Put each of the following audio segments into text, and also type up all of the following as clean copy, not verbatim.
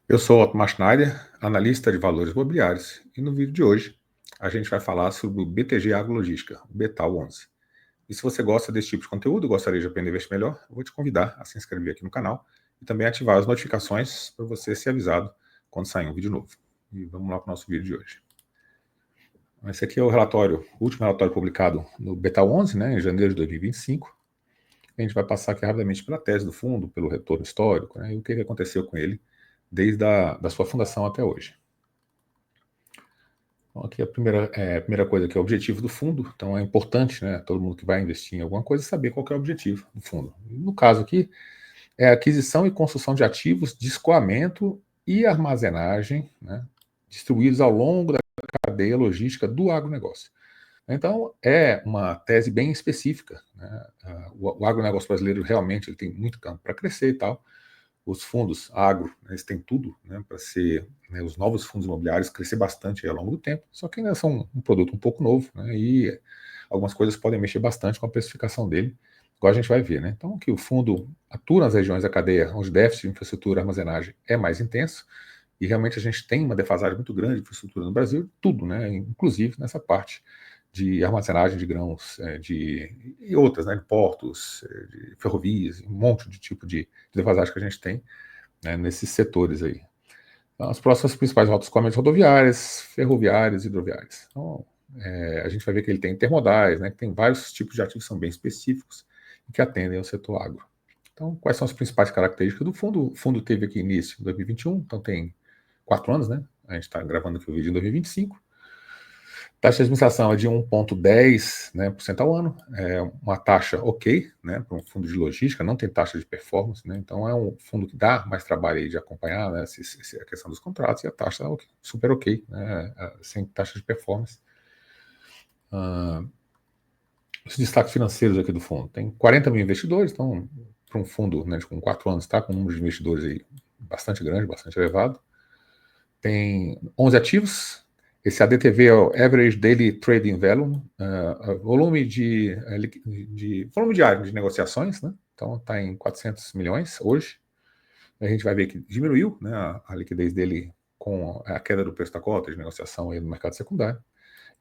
Eu sou Otmar Schneider, analista de valores imobiliários, e no vídeo de hoje a gente vai falar sobre o BTG Agrologística, o BETAL11. E se você gosta desse tipo de conteúdo, gostaria de aprender a investir melhor, eu vou te convidar a se inscrever aqui no canal e também ativar as notificações para você ser avisado quando sair um vídeo novo. E vamos lá para o nosso vídeo de hoje. Esse aqui é o relatório, o último relatório publicado no BETAL11, em janeiro de 2025. A gente vai passar aqui rapidamente pela tese do fundo, pelo retorno histórico, e o que aconteceu com ele desde da sua fundação até hoje. Então, aqui a primeira coisa que é o objetivo do fundo. Então é importante, todo mundo que vai investir em alguma coisa saber qual que é o objetivo do fundo. No caso aqui, é a aquisição e construção de ativos de escoamento e armazenagem, distribuídos ao longo da cadeia logística do agronegócio. Então, é uma tese bem específica. O agronegócio brasileiro realmente ele tem muito campo para crescer e tal. Os fundos agro, eles têm tudo para ser, os novos fundos imobiliários crescer bastante ao longo do tempo, só que ainda são um produto um pouco novo, e algumas coisas podem mexer bastante com a precificação dele, igual a gente vai ver. Então, que o fundo atua nas regiões da cadeia onde o déficit de infraestrutura e armazenagem é mais intenso, e realmente a gente tem uma defasagem muito grande de infraestrutura no Brasil, tudo, inclusive nessa parte de armazenagem de grãos, e outras, de portos, de ferrovias, um monte de tipo de defasagem que a gente tem nesses setores aí. Então, as próximas principais rotas escoamentos rodoviárias, ferroviárias e hidroviárias. Então, a gente vai ver que ele tem intermodais, que tem vários tipos de ativos que são bem específicos e que atendem ao setor agro. Então, quais são as principais características do fundo? O fundo teve aqui início em 2021, então tem 4 anos, A gente está gravando aqui o vídeo em 2025. Taxa de administração é de 1,10%, por cento ao ano, é uma taxa ok, para um fundo de logística, não tem taxa de performance, então é um fundo que dá mais trabalho aí de acompanhar, a questão dos contratos, e a taxa é super ok, sem taxa de performance. Os destaques financeiros aqui do fundo, tem 40 mil investidores, então para um fundo com 4 anos está com um número de investidores aí bastante grande, bastante elevado. Tem 11 ativos. Esse ADTV é o Average Daily Trading Volume, volume diário de negociações, Então está em 400 milhões hoje. A gente vai ver que diminuiu, a liquidez dele com a queda do preço da cota de negociação aí no mercado secundário.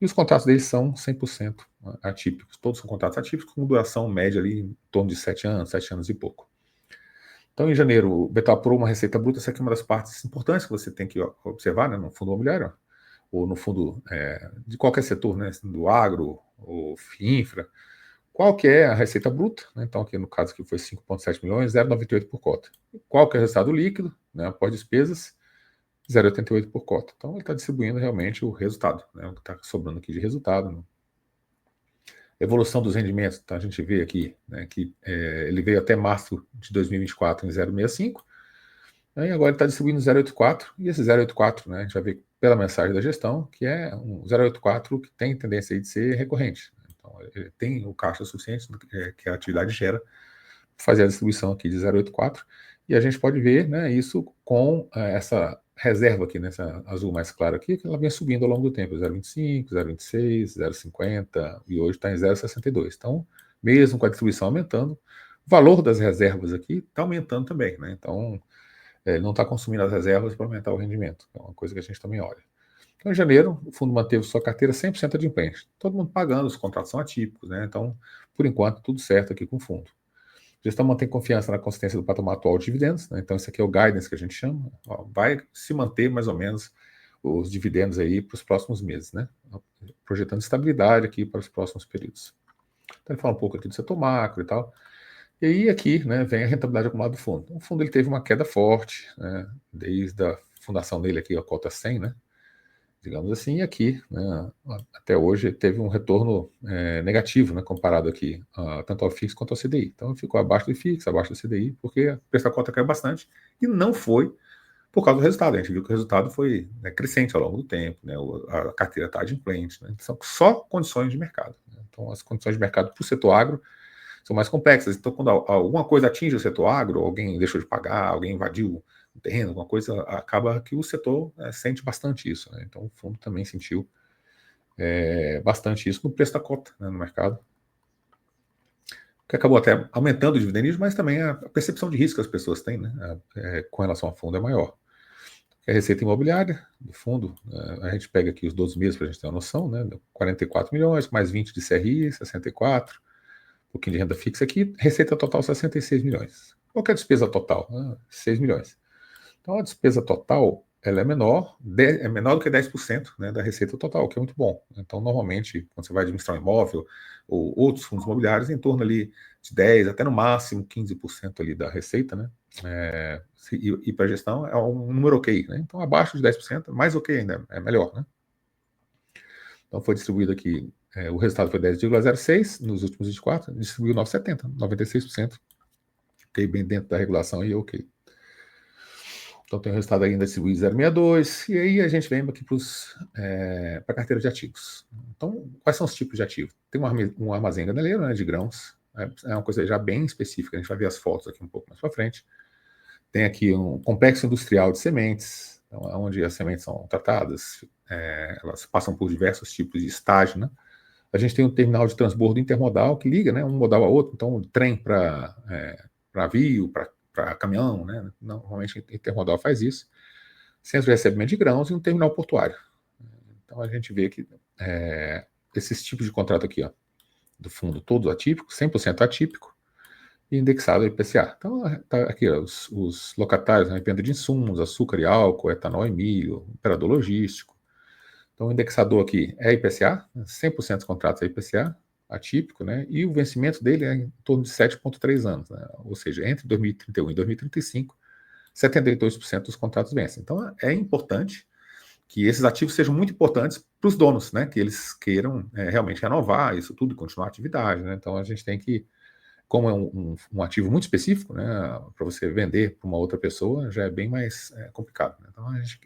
E os contratos deles são 100% atípicos. Todos são contratos atípicos com duração média ali em torno de 7 anos e pouco. Então, em janeiro, o BETAL apurou uma receita bruta. Essa aqui é uma das partes importantes que você tem que observar, no fundo imobiliário, ou no fundo de qualquer setor, do agro ou infra. Qual que é a receita bruta? Então, aqui no caso aqui foi 5,7 milhões, 0,98 por cota. Qual que é o resultado líquido, após despesas? 0,88 por cota. Então, ele está distribuindo realmente o resultado, o que está sobrando aqui de resultado. Evolução dos rendimentos, então a gente vê aqui que ele veio até março de 2024 em 0,65, e agora ele está distribuindo 0,84, e esse 0,84, a gente vai ver pela mensagem da gestão, que é um 0,84 que tem tendência aí de ser recorrente. Então, ele tem o caixa suficiente que a atividade gera para fazer a distribuição aqui de 0,84, e a gente pode ver isso com essa reserva aqui, nessa azul mais clara aqui, que ela vem subindo ao longo do tempo, 0,25, 0,26, 0,50, e hoje está em 0,62. Então, mesmo com a distribuição aumentando, o valor das reservas aqui está aumentando também, Então, ele não está consumindo as reservas para aumentar o rendimento, é uma coisa que a gente também olha. Então, em janeiro, o fundo manteve sua carteira 100% adimplente. Todo mundo pagando, os contratos são atípicos, Então, por enquanto, tudo certo aqui com o fundo. A gestão mantém confiança na consistência do patamar atual de dividendos, Então, esse aqui é o guidance que a gente chama. Vai se manter mais ou menos os dividendos aí para os próximos meses, Projetando estabilidade aqui para os próximos períodos. Então, ele fala um pouco aqui do setor macro e tal. E aí aqui vem a rentabilidade acumulada do fundo. O fundo ele teve uma queda forte, desde a fundação dele aqui, a cota 100, digamos assim, e aqui, até hoje, teve um retorno negativo, comparado aqui tanto ao FIX quanto ao CDI. Então ficou abaixo do FIX, abaixo do CDI, porque o preço da cota caiu bastante, e não foi por causa do resultado. A gente viu que o resultado foi crescente ao longo do tempo, a carteira está adimplente, São só condições de mercado. Então as condições de mercado para o setor agro são mais complexas. Então, quando alguma coisa atinge o setor agro, alguém deixou de pagar, alguém invadiu o terreno, alguma coisa, acaba que o setor sente bastante isso. Então, o fundo também sentiu bastante isso no preço da cota, no mercado, que acabou até aumentando o dividendismo, mas também a percepção de risco que as pessoas têm com relação ao fundo é maior. que é a receita imobiliária do fundo. A gente pega aqui os 12 meses para a gente ter uma noção, né? 44 milhões, mais 20 de CRI, 64, um pouquinho de renda fixa aqui, receita total 66 milhões. Qual que é a despesa total? 6 milhões. Então a despesa total ela é menor do que 10%, né, da receita total, que é muito bom. Então, normalmente, quando você vai administrar um imóvel ou outros fundos imobiliários, em torno ali de 10%, até no máximo 15% ali da receita, né? E para gestão é um número ok, né? Então, abaixo de 10%, mais ok ainda, é melhor, né? Então, foi distribuído aqui, o resultado foi 10,06 nos últimos 24, distribuiu 9,70, 96%, ok, bem dentro da regulação e ok. Então tem o resultado ainda distribuído 0,62, e aí a gente vem aqui para a carteira de ativos. Então, quais são os tipos de ativo? Tem um armazém ganeleiro, né, de grãos, é uma coisa já bem específica, a gente vai ver as fotos aqui um pouco mais para frente. Tem aqui um complexo industrial de sementes, então, onde as sementes são tratadas, elas passam por diversos tipos de estágio, né? A gente tem um terminal de transbordo intermodal que liga, né, um modal a outro, então trem para navio, para caminhão, né? Normalmente intermodal faz isso. Centro de recebimento de grãos e um terminal portuário. Então a gente vê que esses tipos de contrato aqui, ó, do fundo, todos atípicos, 100% atípico, e indexado ao IPCA. Então tá aqui ó, os locatários, né, venda de insumos, açúcar e álcool, etanol e milho, operador logístico. Então o indexador aqui é IPCA, 100% dos contratos é IPCA, atípico, né? E o vencimento dele é em torno de 7,3 anos, né? Ou seja, entre 2031 e 2035, 72% dos contratos vencem. Então é importante que esses ativos sejam muito importantes para os donos, né? Que eles queiram realmente renovar isso tudo e continuar a atividade, né? Então a gente tem que, como é um ativo muito específico, né? Para você vender para uma outra pessoa já é bem mais complicado, né? Então a gente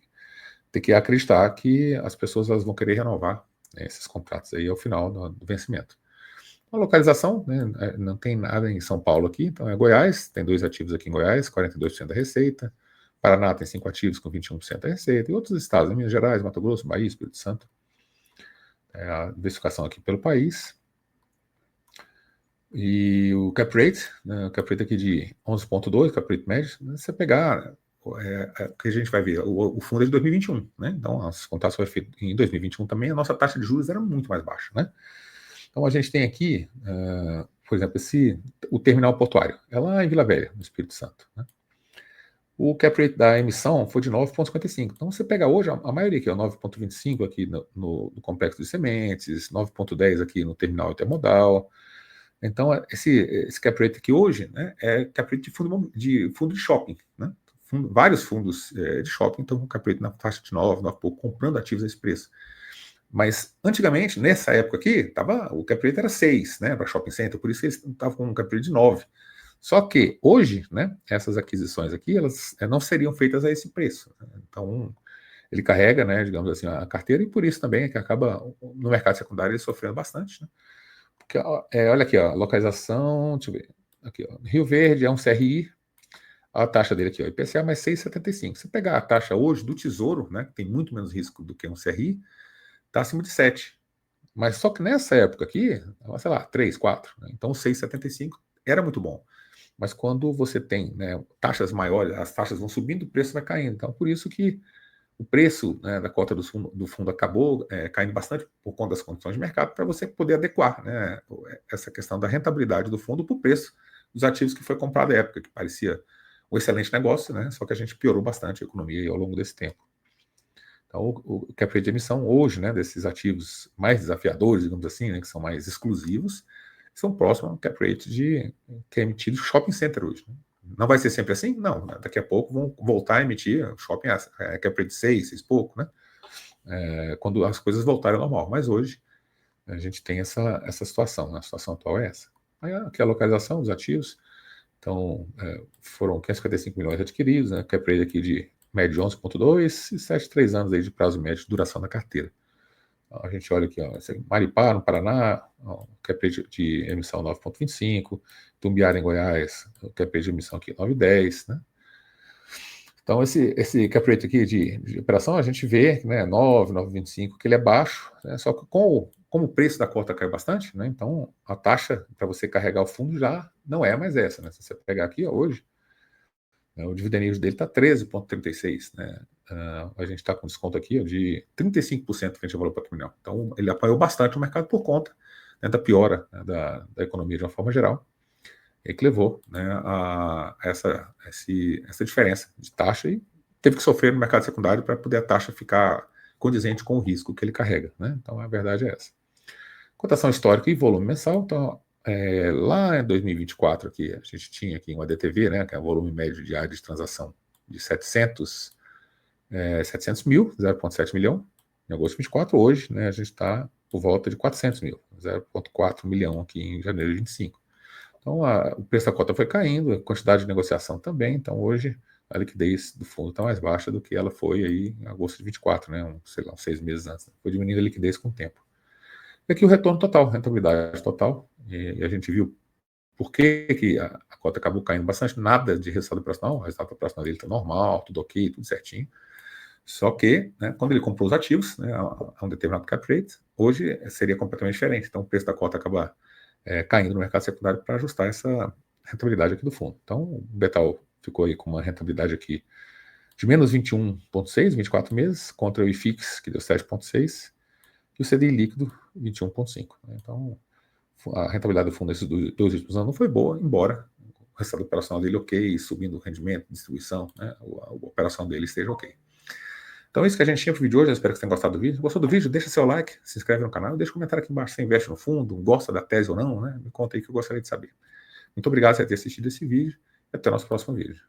tem que acreditar que as pessoas elas vão querer renovar, né, esses contratos aí ao final do vencimento. A localização, né, não tem nada em São Paulo aqui, então é Goiás, tem 2 ativos aqui em Goiás, 42% da receita. Paraná tem 5 ativos com 21% da receita. E outros estados, Minas Gerais, Mato Grosso, Bahia, Espírito Santo. A diversificação aqui pelo país. E o cap rate, né, o cap rate aqui de 11,2, cap rate médio, né, você pegar, o que a gente vai ver, o fundo é de 2021, né? Então, as contratos foram feitos em 2021 também, a nossa taxa de juros era muito mais baixa, né? Então a gente tem aqui, por exemplo, o terminal portuário, é lá em Vila Velha, no Espírito Santo, né? O cap rate da emissão foi de 9,55. Então você pega hoje, a maioria aqui, 9,25 aqui no complexo de sementes, 9,10 aqui no terminal intermodal. Então esse cap rate aqui hoje, né, é cap rate de fundo de shopping, né? Vários fundos de shopping estão com cap rate na faixa de 9 pouco, comprando ativos a esse preço. Mas antigamente, nessa época aqui, o cap rate era 6, né, para shopping center, por isso que eles estavam com um cap rate de 9. Só que hoje, né, essas aquisições aqui, elas não seriam feitas a esse preço. Então, ele carrega, né, digamos assim, a carteira, e por isso também é que acaba, no mercado secundário, ele sofrendo bastante, né? Porque, olha aqui, ó, localização, deixa eu ver, aqui, ó, Rio Verde é um CRI, a taxa dele aqui, ó, IPCA mais 6,75. Se pegar a taxa hoje do Tesouro, né, que tem muito menos risco do que um CRI, está acima de 7. Mas só que nessa época aqui, sei lá, 3, 4. Né? Então 6,75 era muito bom. Mas quando você tem, né, taxas maiores, as taxas vão subindo, o preço vai caindo. Então, por isso que o preço, né, da cota do fundo acabou caindo bastante por conta das condições de mercado, para você poder adequar, né, essa questão da rentabilidade do fundo para o preço dos ativos que foi comprado à época, que parecia um excelente negócio, né, só que a gente piorou bastante a economia ao longo desse tempo. Então, o cap rate de emissão hoje, né, desses ativos mais desafiadores, digamos assim, né, que são mais exclusivos, são próximos ao cap rate que é emitido shopping center hoje. Né? Não vai ser sempre assim? Não. Né? Daqui a pouco vão voltar a emitir shopping cap rate 6 e pouco, né? Quando as coisas voltarem ao normal. Mas hoje a gente tem essa situação. Né? A situação atual é essa. Aí aqui a localização dos ativos. Então, foram 555 milhões adquiridos, né? Cap rate aqui de médio 11,2 e 7,3 anos aí de prazo médio de duração da carteira. Então, a gente olha aqui, ó, Maripá, no Paraná, cap rate de emissão 9,25, Tumbiara, em Goiás, o cap rate de emissão aqui 9,10, né? Então, esse cap rate aqui de operação, a gente vê, né, 9, 9,25, que ele é baixo, né? Só que como o preço da cota caiu bastante, né, então a taxa para você carregar o fundo já não é mais essa, né? Se você pegar aqui, ó, hoje, né, o dividend yield dele está 13,36, né? a gente está com desconto aqui de 35% frente ao valor patrimonial. Então, ele apoiou bastante o mercado por conta, né, da piora, né, da economia de uma forma geral, e que levou, né, a essa diferença de taxa e teve que sofrer no mercado secundário para poder a taxa ficar condizente com o risco que ele carrega, né? Então, a verdade é essa. Cotação histórica e volume mensal. Então, lá em 2024, aqui, a gente tinha aqui um ADTV, né, que é o volume médio diário de transação de 700 mil, 0,7 milhão, em agosto de 24. Hoje, né, a gente está por volta de 400 mil, 0,4 milhão aqui em janeiro de 25. Então, o preço da cota foi caindo, a quantidade de negociação também. Então, hoje, a liquidez do fundo está mais baixa do que ela foi aí em agosto de 24, né, sei lá, uns 6 meses antes. Foi diminuindo a liquidez com o tempo. E aqui o retorno total, rentabilidade total, e a gente viu por que a cota acabou caindo bastante. Nada de resultado operacional, o resultado operacional dele está normal, tudo ok, tudo certinho. Só que, né, quando ele comprou os ativos, né, a um determinado cap rate, hoje seria completamente diferente. Então, o preço da cota acaba caindo no mercado secundário para ajustar essa rentabilidade aqui do fundo. Então, o Betal ficou aí com uma rentabilidade aqui de menos 21,6, 24 meses, contra o IFIX, que deu 7,6, e o CDI líquido, 21,5. Então, a rentabilidade do fundo nesses dois últimos anos não foi boa, embora o resultado operacional dele ok, subindo o rendimento, distribuição, né, a operação dele esteja ok. Então é isso que a gente tinha para o vídeo de hoje. Eu espero que você tenha gostado do vídeo. Gostou do vídeo? Deixa seu like, se inscreve no canal e deixa um comentário aqui embaixo. Você investe no fundo, gosta da tese ou não, né? Me conta aí que eu gostaria de saber. Muito obrigado por ter assistido esse vídeo e até o nosso próximo vídeo.